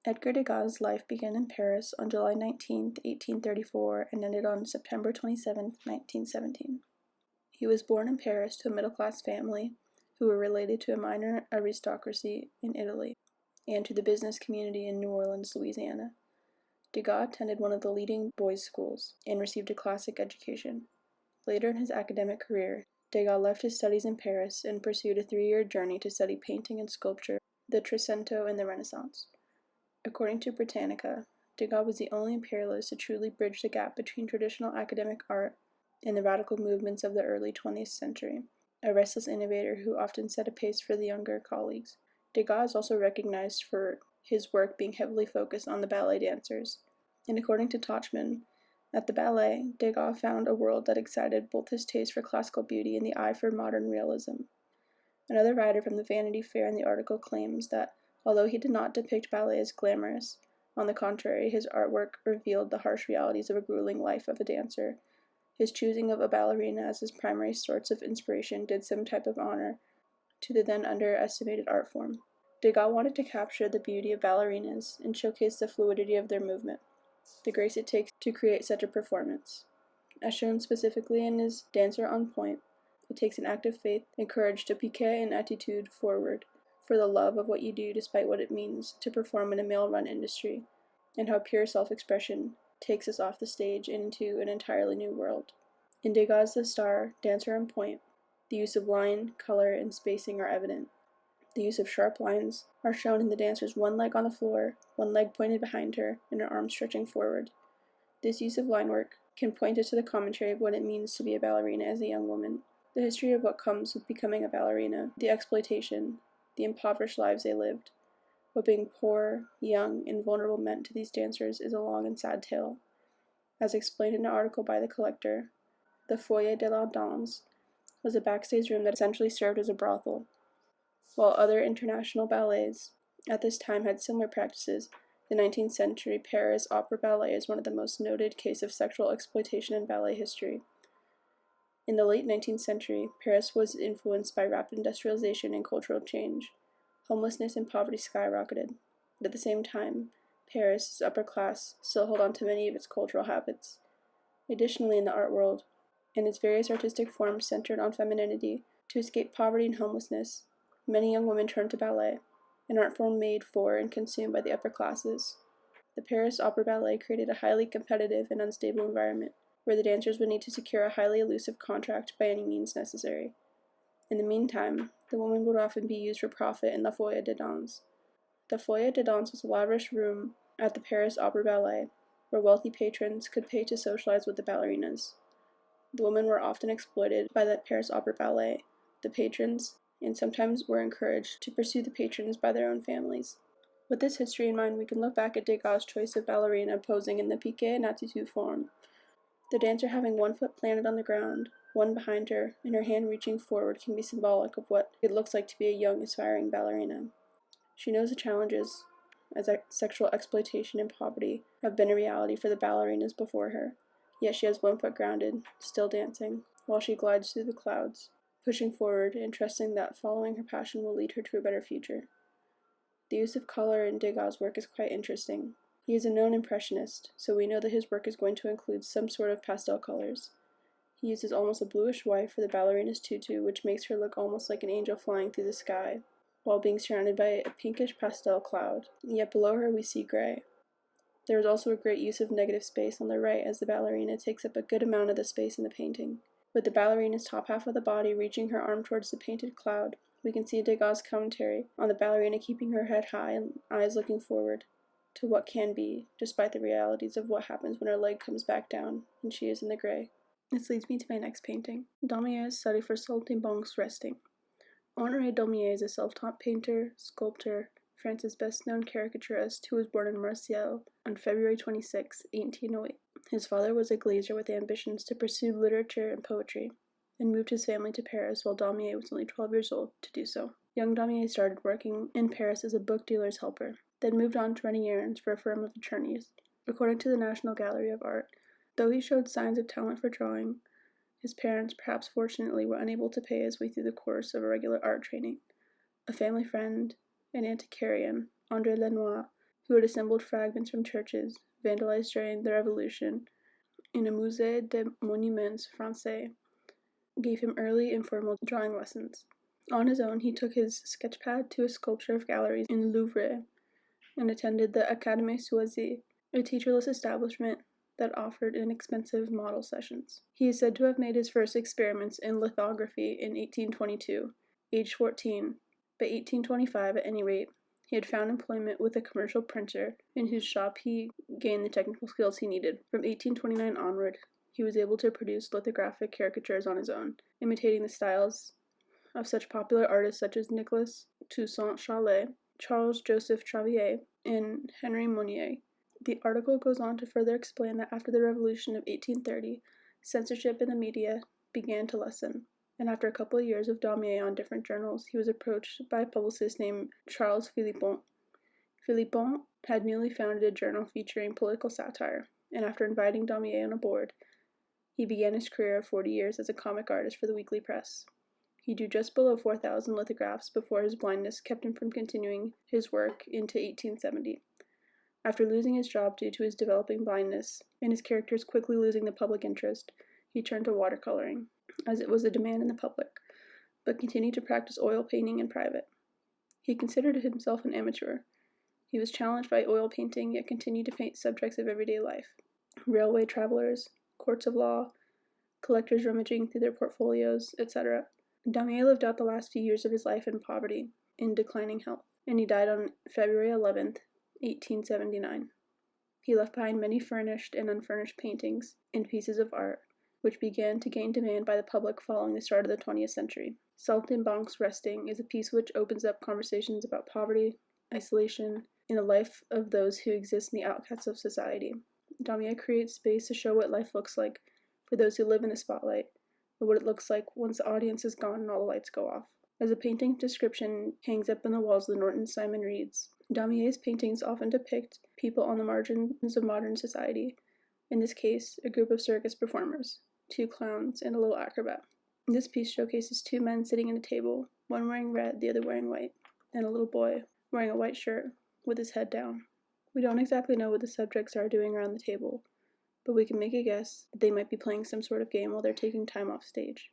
Edgar Degas' life began in Paris on July 19, 1834, and ended on September 27, 1917. He was born in Paris to a middle-class family who were related to a minor aristocracy in Italy and to the business community in New Orleans, Louisiana. Degas attended one of the leading boys' schools and received a classic education. Later in his academic career, Degas left his studies in Paris and pursued a 3-year journey to study painting and sculpture, the Trecento, and the Renaissance. According to Britannica, Degas was the only imperialist to truly bridge the gap between traditional academic art and the radical movements of the early 20th century, a restless innovator who often set a pace for the younger colleagues. Degas is also recognized for his work being heavily focused on the ballet dancers, and according to Tachman, at the ballet, Degas found a world that excited both his taste for classical beauty and the eye for modern realism. Another writer from the Vanity Fair in the article claims that although he did not depict ballet as glamorous, on the contrary, his artwork revealed the harsh realities of a grueling life of a dancer. His choosing of a ballerina as his primary source of inspiration did some type of honor to the then underestimated art form. Degas wanted to capture the beauty of ballerinas and showcase the fluidity of their movement, the grace it takes to create such a performance. As shown specifically in his Dancer on Point, it takes an act of faith and courage to piquer an attitude forward, for the love of what you do despite what it means to perform in a male-run industry, and how pure self-expression takes us off the stage into an entirely new world. In Degas' The Star, Dancer on Point, the use of line, color, and spacing are evident. The use of sharp lines are shown in the dancer's one leg on the floor, one leg pointed behind her, and her arms stretching forward. This use of line work can point us to the commentary of what it means to be a ballerina as a young woman, the history of what comes with becoming a ballerina, the exploitation, the impoverished lives they lived. What being poor, young, and vulnerable meant to these dancers is a long and sad tale. As explained in an article by The Collector, the Foyer de la Danse was a backstage room that essentially served as a brothel. While other international ballets at this time had similar practices, the 19th century Paris Opera Ballet is one of the most noted cases of sexual exploitation in ballet history. In the late 19th century, Paris was influenced by rapid industrialization and cultural change. Homelessness and poverty skyrocketed, but at the same time, Paris' upper class still held on to many of its cultural habits. Additionally, in the art world, and its various artistic forms centered on femininity, to escape poverty and homelessness, many young women turned to ballet, an art form made for and consumed by the upper classes. The Paris Opera Ballet created a highly competitive and unstable environment, where the dancers would need to secure a highly elusive contract by any means necessary. In the meantime, the women would often be used for profit in the Foyer de Danse. The Foyer de Danse was a lavish room at the Paris Opera Ballet, where wealthy patrons could pay to socialize with the ballerinas. The women were often exploited by the Paris Opera Ballet, the patrons, and sometimes were encouraged to pursue the patrons by their own families. With this history in mind, we can look back at Degas' choice of ballerina posing in the piqué and attitude form. The dancer having one foot planted on the ground, one behind her, and her hand reaching forward can be symbolic of what it looks like to be a young, aspiring ballerina. She knows the challenges, as sexual exploitation and poverty have been a reality for the ballerinas before her, yet she has one foot grounded, still dancing, while she glides through the clouds, pushing forward and trusting that following her passion will lead her to a better future. The use of color in Degas' work is quite interesting. He is a known impressionist, so we know that his work is going to include some sort of pastel colors. He uses almost a bluish white for the ballerina's tutu, which makes her look almost like an angel flying through the sky, while being surrounded by a pinkish pastel cloud, yet below her we see gray. There is also a great use of negative space on the right as the ballerina takes up a good amount of the space in the painting. With the ballerina's top half of the body reaching her arm towards the painted cloud, we can see Degas' commentary on the ballerina keeping her head high and eyes looking forward to what can be, despite the realities of what happens when her leg comes back down and she is in the gray. This leads me to my next painting, Daumier's Study for Saltimbanque's Resting. Renoir and Daumier is a self-taught painter, sculptor, France's best-known caricaturist who was born in Marseille on February 26, 1808. His father was a glazier with ambitions to pursue literature and poetry, and moved his family to Paris while Daumier was only 12 years old to do so. Young Daumier started working in Paris as a book dealer's helper, then moved on to running errands for a firm of attorneys. According to the National Gallery of Art, though he showed signs of talent for drawing, his parents, perhaps fortunately, were unable to pay his way through the course of a regular art training. A family friend, an antiquarian, André Lenoir, who had assembled fragments from churches vandalized during the Revolution in a Musée des Monuments Français, gave him early informal drawing lessons. On his own, he took his sketchpad to a sculpture gallery in the Louvre and attended the Académie Choisie, a teacherless establishment that offered inexpensive model sessions. He is said to have made his first experiments in lithography in 1822, age 14. By 1825, at any rate, he had found employment with a commercial printer in whose shop he gained the technical skills he needed. From 1829 onward, he was able to produce lithographic caricatures on his own, imitating the styles of such popular artists such as Nicolas Toussaint-Chalais, Charles-Joseph Travier, and Henri Monnier. The article goes on to further explain that after the Revolution of 1830, censorship in the media began to lessen, and after a couple of years of Daumier on different journals, he was approached by a publicist named Charles Philippon. Philippon had newly founded a journal featuring political satire, and after inviting Daumier on board, he began his career of 40 years as a comic artist for the weekly press. He drew just below 4,000 lithographs before his blindness kept him from continuing his work into 1870. After losing his job due to his developing blindness, and his characters quickly losing the public interest, he turned to watercoloring, as it was a demand in the public, but continued to practice oil painting in private. He considered himself an amateur. He was challenged by oil painting, yet continued to paint subjects of everyday life: railway travelers, courts of law, collectors rummaging through their portfolios, etc. Daumier lived out the last few years of his life in poverty, in declining health, and he died on February 11th, 1879. He left behind many furnished and unfurnished paintings and pieces of art, which began to gain demand by the public following the start of the 20th century. Saltimbanque's Resting is a piece which opens up conversations about poverty, isolation, and the life of those who exist in the outcasts of society. Daumier creates space to show what life looks like for those who live in the spotlight, and what it looks like once the audience is gone and all the lights go off. As a painting description hangs up on the walls of the Norton Simon reads, Daumier's paintings often depict people on the margins of modern society, in this case, a group of circus performers, 2 clowns and a little acrobat. This piece showcases 2 men sitting at a table, one wearing red, the other wearing white, and a little boy wearing a white shirt with his head down. We don't exactly know what the subjects are doing around the table, but we can make a guess that they might be playing some sort of game while they're taking time off stage.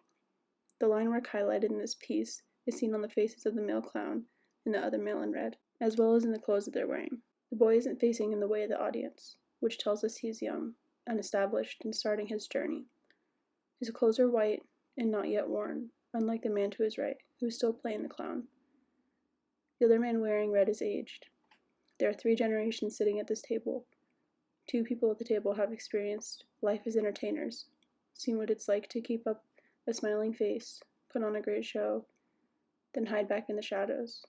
The line work highlighted in this piece is seen on the faces of the male clown and the other male in red, as well as in the clothes that they're wearing. The boy isn't facing in the way of the audience, which tells us he is young, unestablished, and starting his journey. His clothes are white and not yet worn, unlike the man to his right, who is still playing the clown. The other man wearing red is aged. There are 3 generations sitting at this table. 2 people at the table have experienced life as entertainers, seen what it's like to keep up a smiling face, put on a great show, then hide back in the shadows,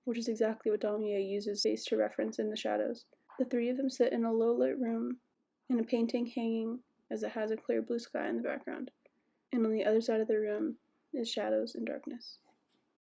which is exactly what Daumier uses face to reference in the shadows. The 3 of them sit in a low-lit room, in a painting hanging as it has a clear blue sky in the background, and on the other side of the room is shadows and darkness.